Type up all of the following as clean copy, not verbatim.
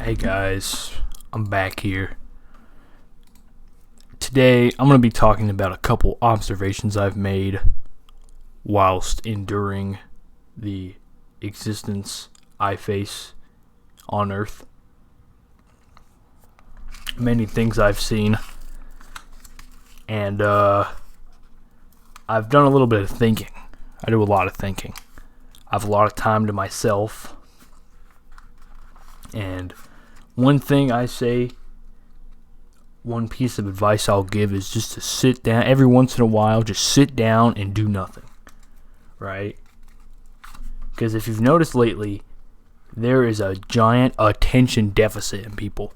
Hey guys, I'm back here. Today I'm going to be talking about a couple observations I've made whilst enduring the existence I face on Earth. Many things I've seen, and I've done a little bit of thinking. I do a lot of thinking. I have a lot of time to myself, and one thing I say, one piece of advice I'll give is just to sit down every once in a while, just sit down and do nothing, right? Because if you've noticed lately, there is a giant attention deficit in people.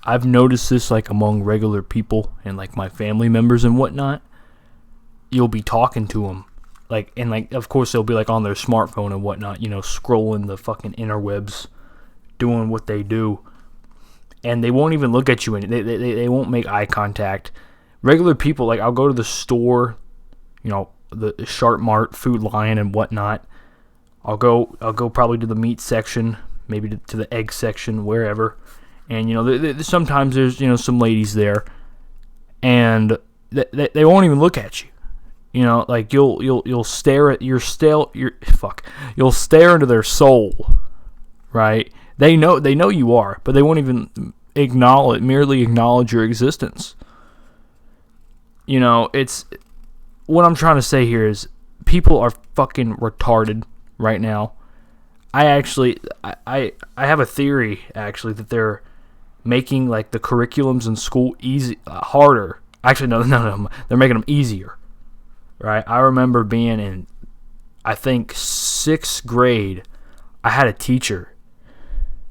I've noticed this like among regular people and like my family members and whatnot. You'll be talking to them, and of course they'll be like on their smartphone and whatnot, scrolling the fucking interwebs, doing what they do. And they won't even look at you, and they won't make eye contact. Regular people, like I'll go to the store, the Sharp Mart, Food Lion, and whatnot. I'll go probably to the meat section, maybe to the egg section, wherever. And sometimes there's some ladies there, and they won't even look at you. You'll stare at you'll stare into their soul, right? They know you are, but they won't even merely acknowledge your existence. It's what I'm trying to say here is people are fucking retarded right now. I have a theory actually that they're making like the curriculums in school harder. Actually, no, they're making them easier. Right? I remember being in, I think, 6th grade. I had a teacher.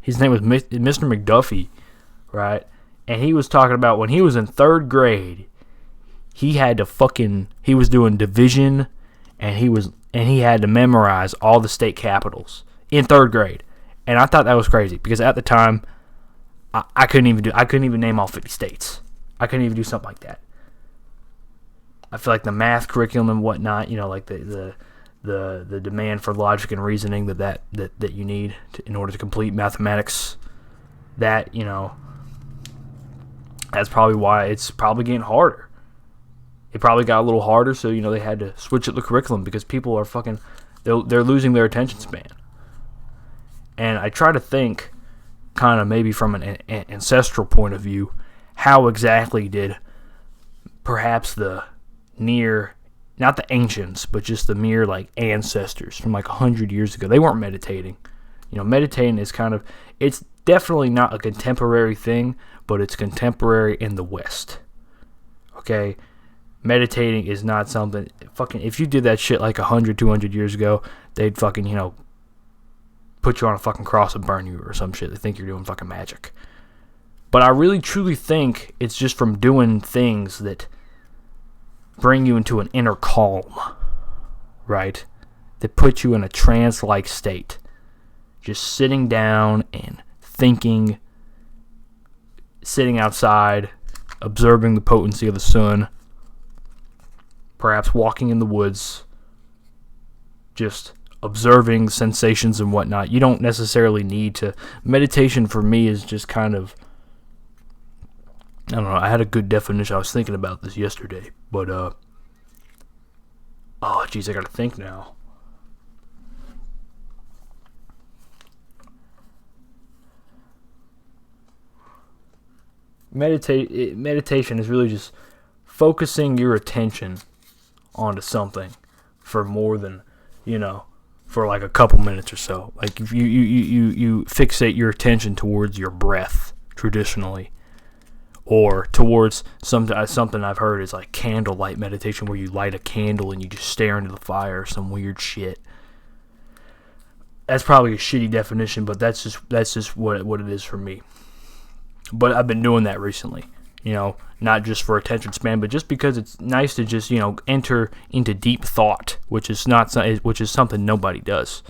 His name was Mr. McDuffie, right? And he was talking about when he was in 3rd grade, he was doing division, and he had to memorize all the state capitals in 3rd grade. And I thought that was crazy because at the time, I couldn't even name all 50 states. I couldn't even do something like that. I feel like the math curriculum and whatnot, like the demand for logic and reasoning that you need in order to complete mathematics, that's probably why it's probably getting harder. It probably got a little harder, so they had to switch up the curriculum because people are they're losing their attention span. And I try to think, kind of maybe from an ancestral point of view, how exactly did perhaps not the ancients, but just the mere ancestors from 100 years ago. They weren't meditating. Meditating is it's definitely not a contemporary thing, but it's contemporary in the West. Okay? Meditating is not something, if you did that shit 100, 200 years ago, they'd put you on a fucking cross and burn you or some shit. They think you're doing fucking magic. But I really truly think it's just from doing things that bring you into an inner calm, right? That put you in a trance-like state. Just sitting down and thinking, sitting outside, observing the potency of the sun, perhaps walking in the woods, just observing sensations and whatnot. You don't necessarily need to. Meditation for me is just I don't know, I had a good definition. I was thinking about this yesterday, but I gotta think now. Meditation is really just focusing your attention onto something for more than, for a couple minutes or so. If you fixate your attention towards your breath, traditionally, or towards something I've heard is candlelight meditation, where you light a candle and you just stare into the fire or some weird shit. That's probably a shitty definition, but that's just what it is for me. But I've been doing that recently, not just for attention span, but just because it's nice to just enter into deep thought, which is something nobody does.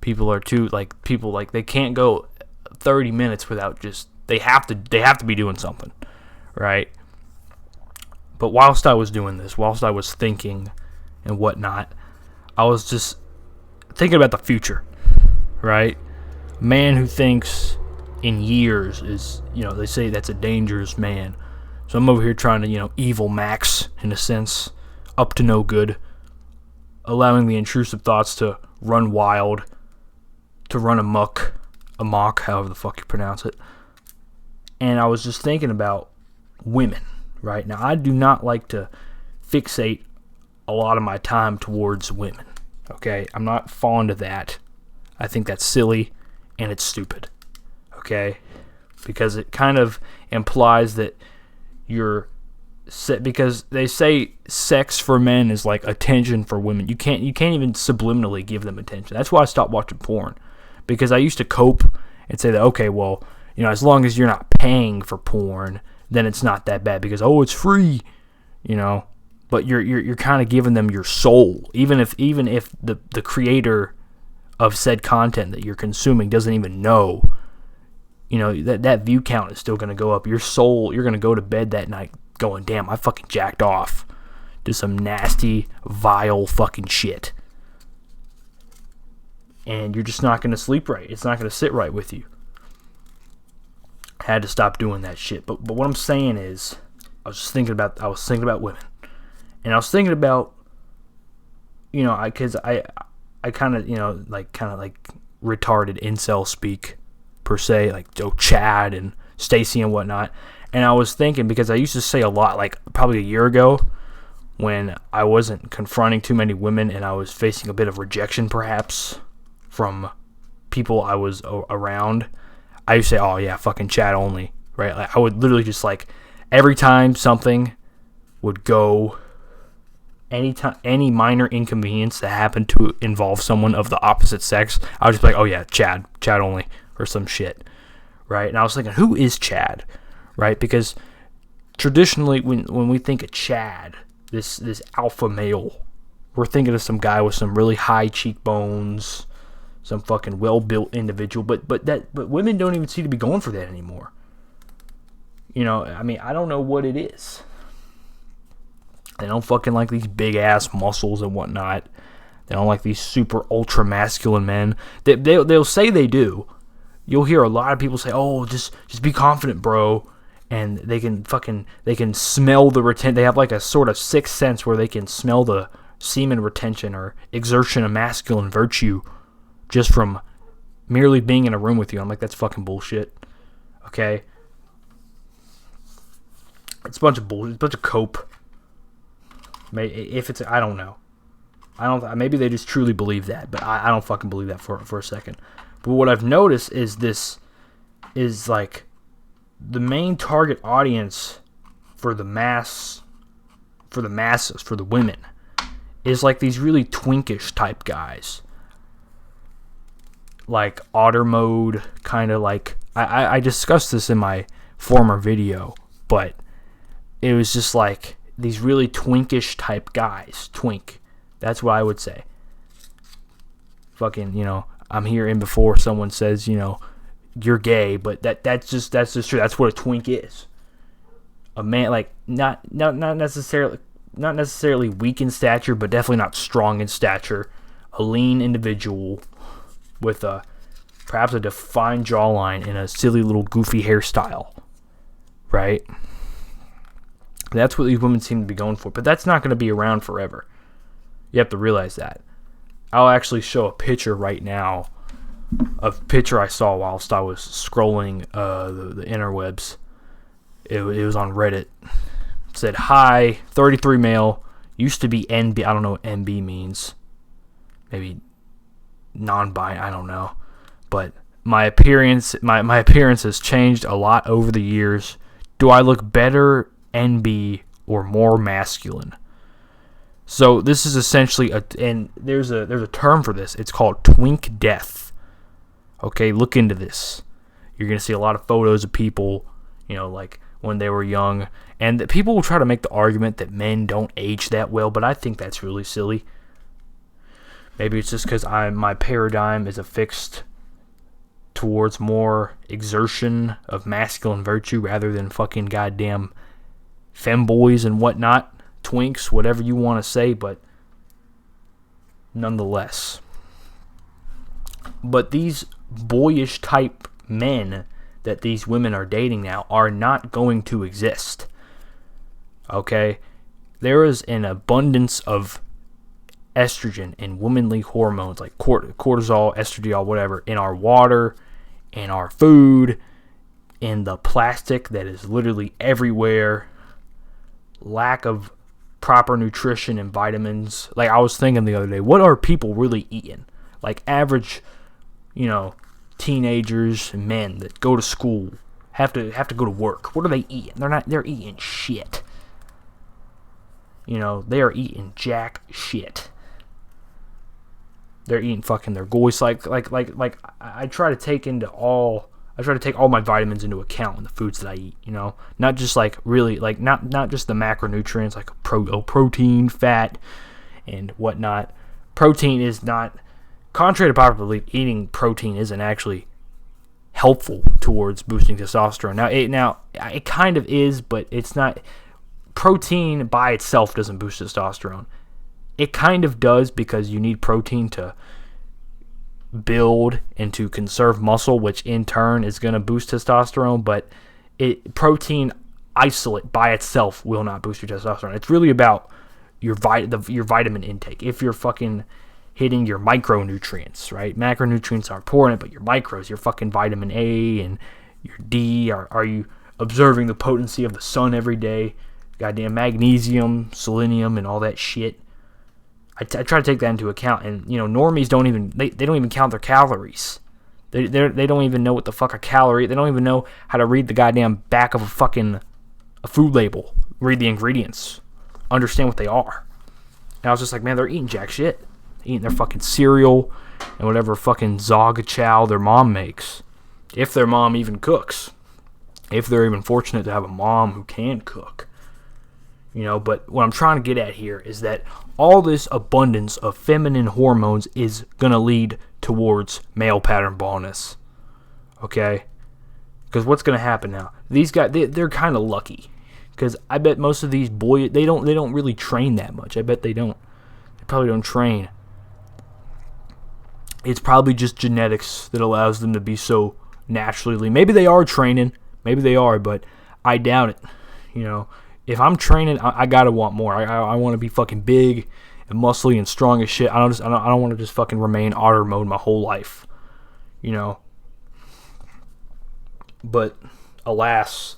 People are too they can't go 30 minutes without just. They have to be doing something, right? But whilst I was doing this, whilst I was thinking and whatnot, I was just thinking about the future, right? Man who thinks in years is, they say that's a dangerous man. So I'm over here trying to, evil max, in a sense, up to no good, allowing the intrusive thoughts to run wild, to run amok, however the fuck you pronounce it. And I was just thinking about women, right? Now, I do not like to fixate a lot of my time towards women, okay? I'm not fond of that. I think that's silly and it's stupid, okay? Because it kind of implies that you're because they say sex for men is like attention for women. You can't even subliminally give them attention. That's why I stopped watching porn, because I used to cope and say that, okay, well, as long as you're not paying for porn, then it's not that bad, because it's free, But you're kind of giving them your soul, even if the creator of said content that you're consuming doesn't even know. That view count is still going to go up. Your soul, you're going to go to bed that night going, damn, I fucking jacked off to some nasty, vile fucking shit. And you're just not going to sleep right. It's not going to sit right with you. Had to stop doing that shit. But what I'm saying is, I was thinking about women. And I was thinking about, because I kind of, like retarded incel speak, per se, like Chad and Stacy and whatnot. And I was thinking, because I used to say a lot, like probably a year ago, when I wasn't confronting too many women and I was facing a bit of rejection, perhaps, from people I was around, I used to say, oh yeah, fucking Chad only, right? Like, I would literally just, like, every time something would go, any minor inconvenience that happened to involve someone of the opposite sex, I would just be like, oh yeah, Chad only, or some shit, right? And I was thinking, who is Chad, right? Because traditionally, when we think of Chad, this alpha male, we're thinking of some guy with some really high cheekbones, some fucking well-built individual, but women don't even seem to be going for that anymore. I mean, I don't know what it is. They don't fucking like these big-ass muscles and whatnot. They don't like these super ultra-masculine men. They'll say they do. You'll hear a lot of people say, oh, just be confident, bro. And they can smell the retention. They have like a sort of sixth sense where they can smell the semen retention or exertion of masculine virtue just from merely being in a room with you. I'm like, that's fucking bullshit. Okay? It's a bunch of bullshit. It's a bunch of cope. If it's, I don't know. Maybe they just truly believe that, but I don't fucking believe that for a second. But what I've noticed is this is like the main target audience for the masses, for the women, is like these really twinkish type guys. Like otter mode, kind of like, I discussed this in my former video, but it was just like these really twinkish type guys. Twink. That's what I would say. Fucking, I'm here in before someone says, you're gay, but that's just true. That's what a twink is. A man, like, not necessarily weak in stature, but definitely not strong in stature. A lean individual with perhaps a defined jawline and a silly little goofy hairstyle, right? That's what these women seem to be going for, but that's not going to be around forever. You have to realize that. I'll actually show a picture right now, a picture I saw whilst I was scrolling the interwebs. It was on Reddit. It said, hi, 33 male, used to be NB. I don't know what NB means. Maybe non-binary, I don't know. But my appearance has changed a lot over the years. Do I look better NB or more masculine? So this is essentially and there's a term for this. It's called twink death. Okay, look into this. You're gonna see a lot of photos of people, like when they were young, and people will try to make the argument that men don't age that well, but I think that's really silly. Maybe it's just because my paradigm is affixed towards more exertion of masculine virtue rather than fucking goddamn femboys and whatnot, twinks, whatever you want to say, but nonetheless. But these boyish type men that these women are dating now are not going to exist. Okay? There is an abundance of estrogen and womanly hormones like cortisol, estradiol, whatever, in our water, in our food, in the plastic that is literally everywhere. Lack of proper nutrition and vitamins. Like, I was thinking the other day, what are people really eating? Like, average, teenagers and men that go to school have to go to work. What are they eating? They're eating shit. They are eating jack shit. They're eating fucking their goys. Like I try to take all my vitamins into account in the foods that I eat, not just like really, like not just the macronutrients like protein, fat, and whatnot. Protein is not, contrary to popular belief, eating protein isn't actually helpful towards boosting testosterone. Now it kind of is, but it's not. Protein by itself doesn't boost testosterone. It kind of does, because you need protein to build and to conserve muscle, which in turn is going to boost testosterone, but protein isolate by itself will not boost your testosterone. It's really about your vitamin intake. If you're fucking hitting your micronutrients, right? Macronutrients are important, but your micros, your fucking vitamin A and your D, are you observing the potency of the sun every day? Goddamn magnesium, selenium, and all that shit. I try to take that into account, and normies don't even count their calories. They don't even know what the fuck a calorie. They don't even know how to read the goddamn back of a food label, read the ingredients, understand what they are. And I was just like, man, they're eating jack shit, eating their fucking cereal and whatever fucking zog chow their mom makes, if their mom even cooks, if they're even fortunate to have a mom who can cook. But what I'm trying to get at here is that all this abundance of feminine hormones is going to lead towards male pattern baldness. Okay? Because what's going to happen now? These guys, they're kind of lucky. Because I bet most of these boys, they don't really train that much. I bet they don't. They probably don't train. It's probably just genetics that allows them to be so naturally lean. Maybe they are training. Maybe they are, but I doubt it. If I'm training, I gotta want more. I want to be fucking big and muscly and strong as shit. I don't want to just fucking remain otter mode my whole life, But alas,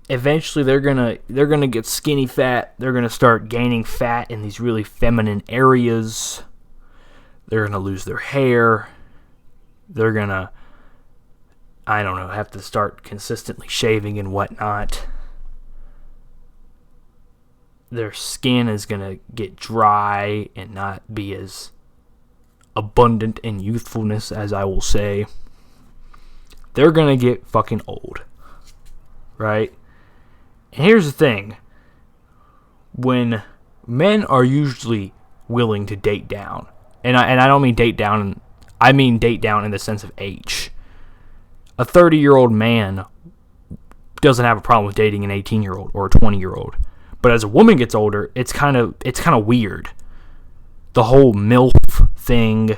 eventually they're gonna get skinny fat. They're gonna start gaining fat in these really feminine areas. They're gonna lose their hair. They're gonna, I don't know, have to start consistently shaving and whatnot. Their skin is going to get dry and not be as abundant in youthfulness, as I will say. They're going to get fucking old. Right? And here's the thing. When men are usually willing to date down, and I don't mean date down, I mean date down in the sense of age. A 30-year-old man doesn't have a problem with dating an 18-year-old or a 20-year-old. But as a woman gets older, it's kind of weird. The whole MILF thing,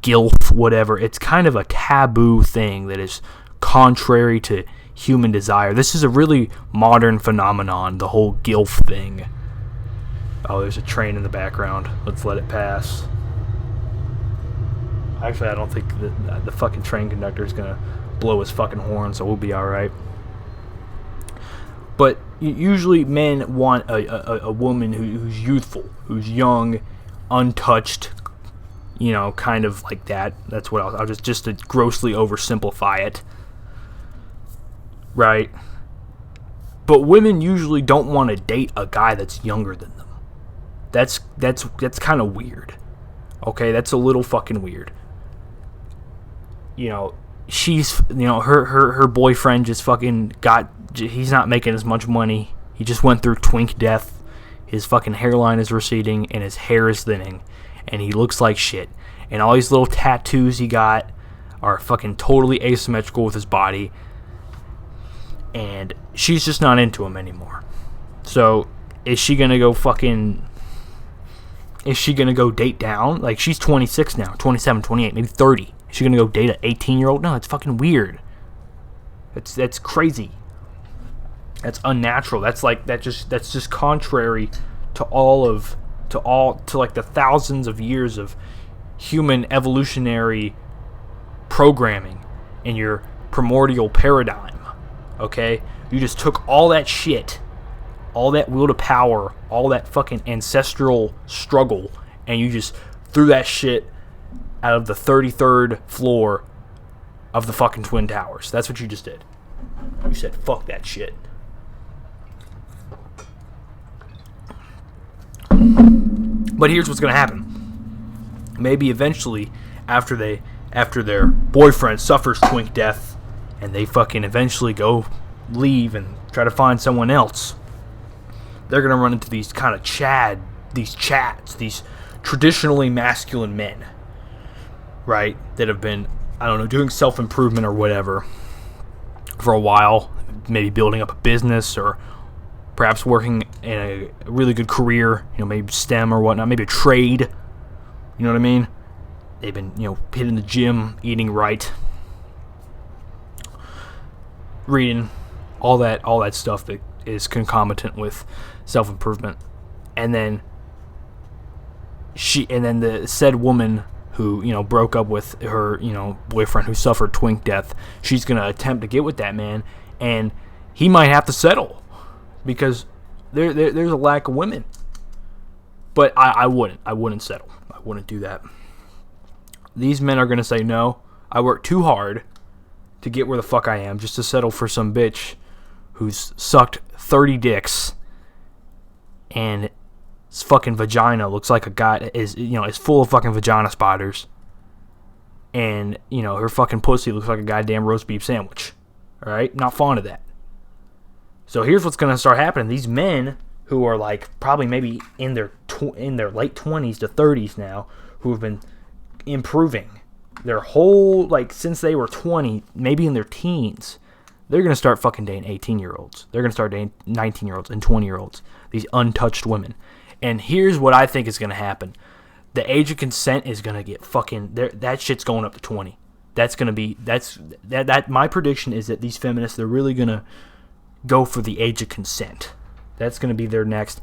GILF, whatever, it's kind of a taboo thing that is contrary to human desire. This is a really modern phenomenon, the whole GILF thing. Oh, there's a train in the background. Let's let it pass. Actually, I don't think the fucking train conductor is going to blow his fucking horn, so we'll be alright. But usually men want a woman who's youthful, who's young, untouched, kind of like that. That's what I'll just to grossly oversimplify it. Right? But women usually don't want to date a guy that's younger than them. That's kind of weird. Okay, that's a little fucking weird. She's, her boyfriend just fucking he's not making as much money. He just went through twink death. His fucking hairline is receding and his hair is thinning. And he looks like shit. And all these little tattoos he got are fucking totally asymmetrical with his body. And she's just not into him anymore. So, is she gonna go date down? Like, she's 26 now, 27, 28, maybe 30. Is she gonna go date an 18-year-old? No, that's fucking weird. That's crazy. That's unnatural. That's just contrary to like the thousands of years of human evolutionary programming in your primordial paradigm. Okay? You just took all that shit, all that will to power, all that fucking ancestral struggle, and you just threw that shit out of the 33rd floor of the fucking Twin Towers. That's what you just did. You said, fuck that shit. But here's what's gonna happen. Maybe eventually, after their boyfriend suffers twink death, and they fucking eventually leave and try to find someone else, they're gonna run into these kind of these traditionally masculine men, right? That have been, I don't know, doing self-improvement or whatever for a while, maybe building up a business or perhaps working in a really good career, maybe STEM or whatnot, maybe a trade, you know what I mean? They've been, hitting the gym, eating right, reading, all that stuff that is concomitant with self-improvement. And then the said woman who, broke up with her, boyfriend who suffered twink death, she's going to attempt to get with that man, and he might have to settle because there's a lack of women. But I wouldn't settle. I wouldn't do that. These men are going to say, no, I worked too hard to get where the fuck I am just to settle for some bitch who's sucked 30 dicks and his fucking vagina looks like a guy is full of fucking vagina spiders, and her fucking pussy looks like a goddamn roast beef sandwich. All right, not fond of that. So here's what's gonna start happening: these men who are like probably maybe in their late 20s to 30s now, who have been improving their whole since they were 20, maybe in their teens. They're going to start fucking dating 18-year-olds. They're going to start dating 19-year-olds and 20-year-olds. These untouched women. And here's what I think is going to happen. The age of consent is going to get fucking... That shit's going up to 20. That's going to be... My prediction is that these feminists, they're really going to go for the age of consent. That's going to be their next...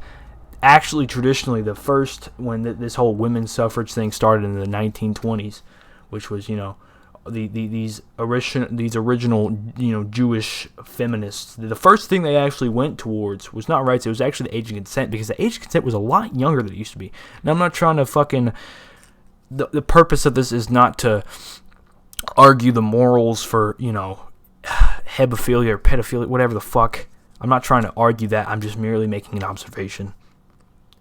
Actually, traditionally, the first... When this whole women's suffrage thing started in the 1920s, which was, these original Jewish feminists, the first thing they actually went towards was not rights. It was actually the age of consent, because the age of consent was a lot younger than it used to be. Now, I'm not trying to fucking... The purpose of this is not to argue the morals for, hebephilia or pedophilia, whatever the fuck. I'm not trying to argue that. I'm just merely making an observation,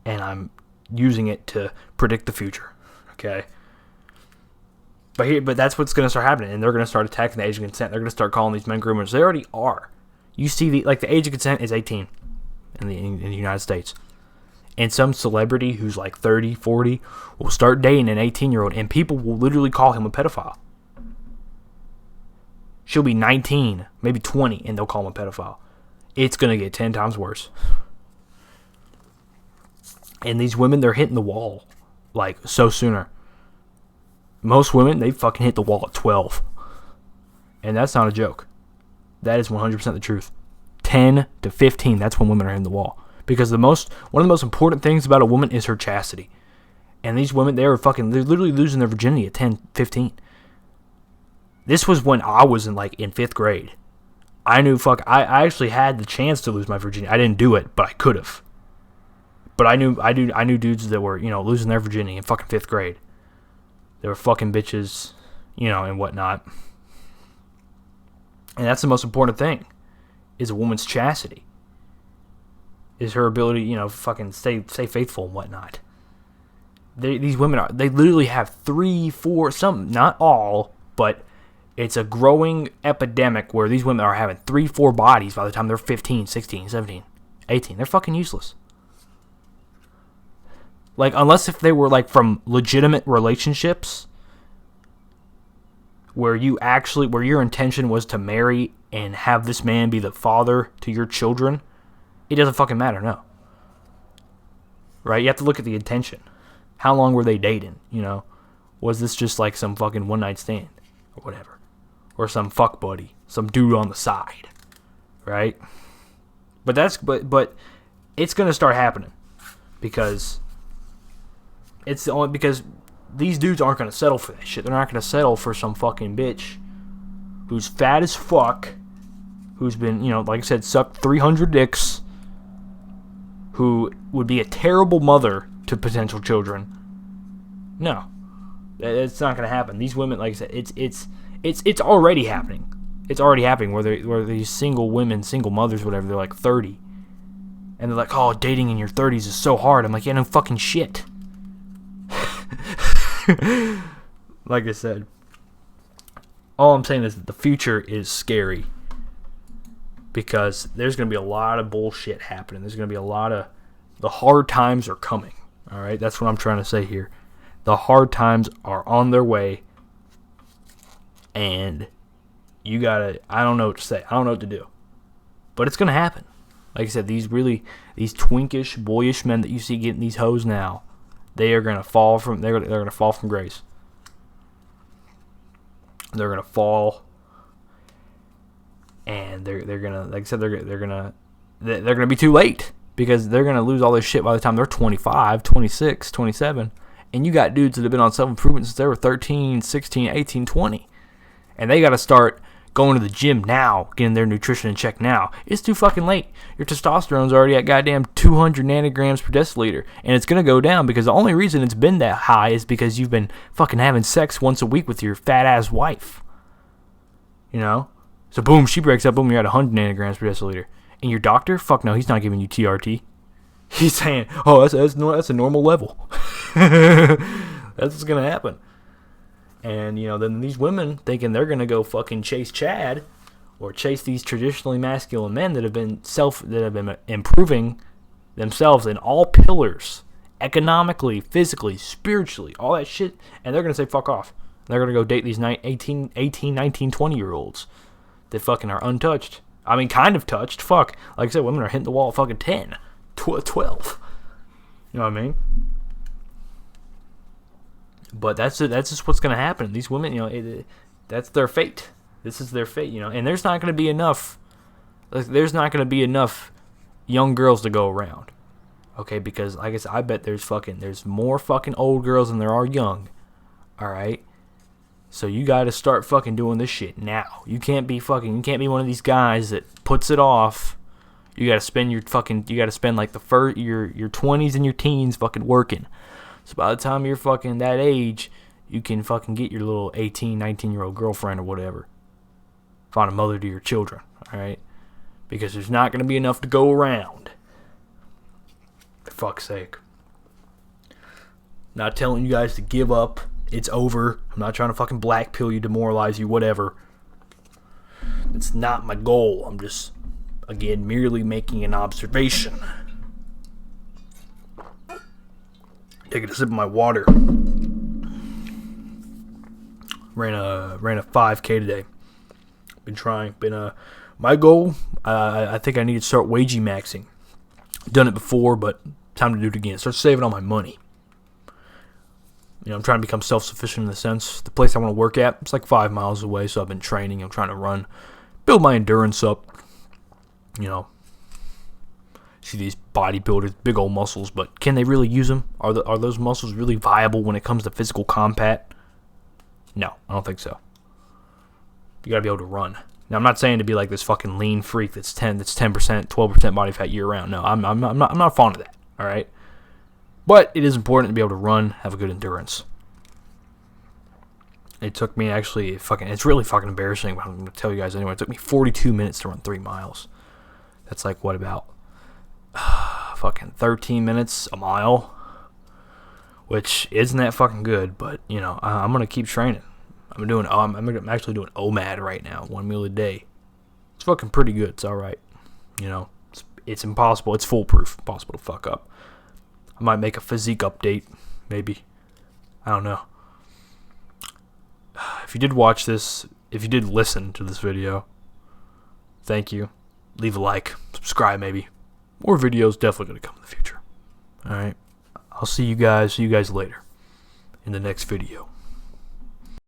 and I'm using it to predict the future. Okay? But that's what's going to start happening, and they're going to start attacking the age of consent. They're going to start calling these men groomers. They already are. You see, the age of consent is 18 in the United States. And some celebrity who's like 30, 40 will start dating an 18-year-old, and people will literally call him a pedophile. She'll be 19, maybe 20, and they'll call him a pedophile. It's going to get 10 times worse. And these women, they're hitting the wall so sooner. Most women, they fucking hit the wall at 12. And that's not a joke. That is 100% the truth. 10 to 15, that's when women are hitting the wall. Because one of the most important things about a woman is her chastity. And these women, they're literally losing their virginity at 10, 15. This was when I was in 5th grade. I actually had the chance to lose my virginity. I didn't do it, but I could have. But I knew dudes that were, losing their virginity in fucking 5th grade. They were fucking bitches, and whatnot. And that's the most important thing, is a woman's chastity. Is her ability, fucking stay faithful and whatnot. These women they literally have 3, 4, some, not all, but it's a growing epidemic where these women are having 3, 4 bodies by the time they're 15, 16, 17, 18. They're fucking useless. Unless if they were, from legitimate relationships where your intention was to marry and have this man be the father to your children, it doesn't fucking matter, no. Right? You have to look at the intention. How long were they dating, Was this just some fucking one-night stand? or whatever, or some fuck buddy, some dude on the side, right? But it's gonna start happening because these dudes aren't gonna settle for that shit. They're not gonna settle for some fucking bitch who's fat as fuck, who's been, like I said, sucked 300 dicks, who would be a terrible mother to potential children. No, it's not gonna happen. These women, like I said, it's already happening. It's already happening where these single women, single mothers, whatever, they're like 30, and they're like, oh, dating in your 30s is so hard. I'm like, yeah, no fucking shit. Like I said, all I'm saying is that the future is scary because there's going to be a lot of bullshit happening. There's going to be a lot of... The hard times are coming. All right? That's what I'm trying to say here. The hard times are on their way, and you got to... I don't know what to say. I don't know what to do. But it's going to happen. Like I said, these twinkish, boyish men that you see getting these hoes now, they are going to fall from... They're going to fall from grace. They're gonna fall, and they're gonna, like I said, they're gonna be too late because they're gonna lose all this shit by the time they're 25, 26, 27, and you got dudes that have been on self-improvement since they were 13, 16, 18, 20, and they gotta start going to the gym now, getting their nutrition in check now. It's too fucking late. Your testosterone's already at goddamn 200 nanograms per deciliter, and it's gonna go down because the only reason it's been that high is because you've been fucking having sex once a week with your fat ass wife. So boom, she breaks up, boom, you're at 100 nanograms per deciliter. And your doctor, fuck no, he's not giving you TRT. He's saying, oh, that's a normal level. That's what's gonna happen. And, then these women thinking they're going to go fucking chase Chad or chase these traditionally masculine men that have been improving themselves in all pillars, economically, physically, spiritually, all that shit. And they're going to say, fuck off. They're going to go date these 18, 19, 20-year-olds that fucking are untouched. I mean, kind of touched. Fuck. Like I said, women are hitting the wall at fucking 10, 12. You know what I mean? But that's just what's going to happen. These women, that's their fate. This is their fate, And there's not going to be enough. There's not going to be enough young girls to go around. Okay, because like I said, I bet there's more fucking old girls than there are young. All right. So you got to start fucking doing this shit now. You can't be one of these guys that puts it off. You got to spend like your 20s and your teens fucking working. So by the time you're fucking that age, you can fucking get your little 18, 19-year-old girlfriend or whatever. Find a mother to your children, all right? Because there's not going to be enough to go around. For fuck's sake. Not telling you guys to give up. It's over. I'm not trying to fucking black pill you, demoralize you, whatever. It's not my goal. I'm just, again, merely making an observation. Taking a sip of my water. Ran a 5K today. Been trying. My goal. I think I need to start wagey maxing. Done it before, but time to do it again. Start saving all my money. I'm trying to become self-sufficient in the sense. The place I want to work at, it's like 5 miles away, so I've been training. I'm trying to run, build my endurance up. See these bodybuilders, big old muscles, but can they really use them? Are those muscles really viable when it comes to physical combat? No, I don't think so. You gotta be able to run. Now, I'm not saying to be like this fucking lean freak that's 10%, 12% body fat year round. No, I'm not fond of that. All right, but it is important to be able to run, have a good endurance. It took me actually it's really fucking embarrassing, but I'm gonna tell you guys anyway. It took me 42 minutes to run 3 miles. That's like what about? Fucking 13 minutes a mile, which isn't that fucking good, but I'm gonna keep training. I'm actually doing OMAD right now, 1 meal a day. It's fucking pretty good. It's all right. It's impossible. It's foolproof. Impossible to fuck up. I might make a physique update, maybe. I don't know. If you did watch this, if you did listen to this video, thank you. Leave a like, subscribe maybe. More videos definitely going to come in the future. Alright. I'll see you guys later in the next video.